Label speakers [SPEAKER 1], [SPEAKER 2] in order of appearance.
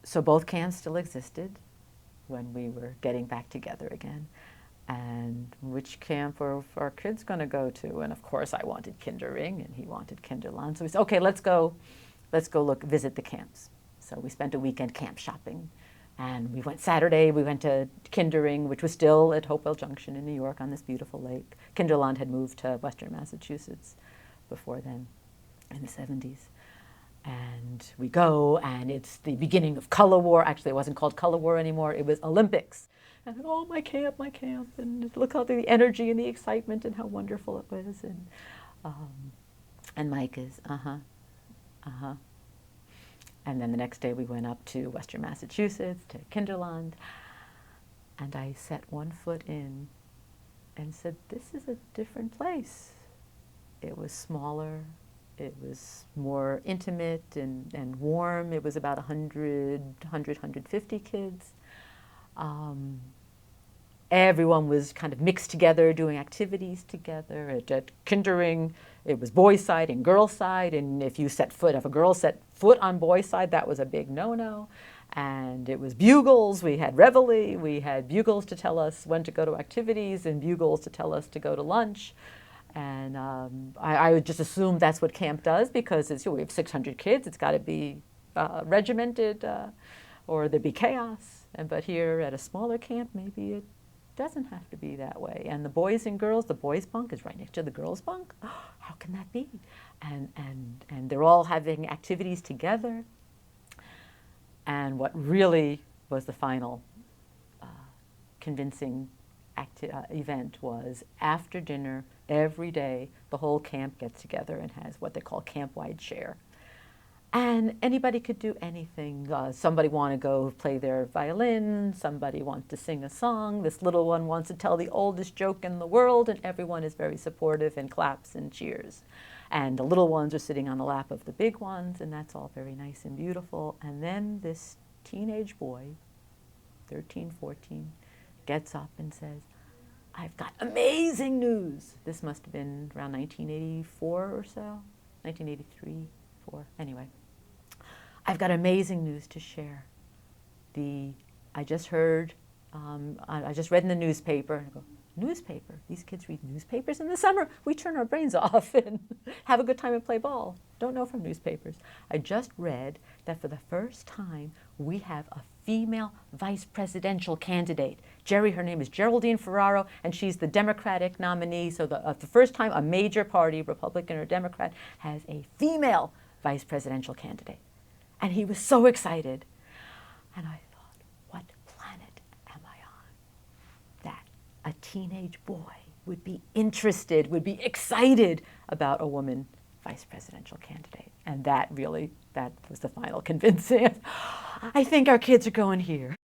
[SPEAKER 1] So both camps still existed when we were getting back together again. And which camp are our kids going to go to? And of course I wanted Kindering and he wanted Kinderland. So we said, okay, let's go visit the camps. So we spent a weekend camp shopping. And we went Saturday, we went to Kindering, which was still at Hopewell Junction in New York on this beautiful lake. Kinderland had moved to Western Massachusetts before then, in the 70s. And we go, and it's the beginning of Color War. Actually, it wasn't called Color War anymore. It was Olympics. And oh, my camp, and look how the energy and the excitement and how wonderful it was. And Mike is, And then the next day we went up to Western Massachusetts, to Kinderland, and I set one foot in and said, this is a different place. It was smaller. It was more intimate and warm. It was about 150 kids. Everyone was kind of mixed together, doing activities together. At Kindering, it was boys' side and girls' side, and if a girl set foot on boys' side, that was a big no-no. And it was bugles. We had reveille. We had bugles to tell us when to go to activities and bugles to tell us to go to lunch. And I would just assume that's what camp does, because we have 600 kids. It's got to be regimented, or there'd be chaos. But here at a smaller camp, maybe it doesn't have to be that way. And the boys and girls, the boys' bunk is right next to the girls' bunk. Oh, how can that be? And they're all having activities together. And what really was the final convincing event was after dinner, every day, the whole camp gets together and has what they call camp-wide share. And anybody could do anything. Somebody want to go play their violin, somebody wants to sing a song, this little one wants to tell the oldest joke in the world, and everyone is very supportive and claps and cheers. And the little ones are sitting on the lap of the big ones, and that's all very nice and beautiful. And then this teenage boy, 13, 14, gets up and says, I've got amazing news. This must have been around 1984 or so, 1983, 4, anyway. I've got amazing news to share. I just heard, I just read in the newspaper, and I go, newspaper? These kids read newspapers in the summer? We turn our brains off and have a good time and play ball. Don't know from newspapers. I just read that for the first time, we have a female vice presidential candidate. Her name is Geraldine Ferraro, and she's the Democratic nominee. So the first time a major party, Republican or Democrat, has a female vice presidential candidate. And he was so excited. And I thought, what planet am I on? That a teenage boy would be interested, would be excited about a woman vice presidential candidate. And that was the final convincing. I think our kids are going here.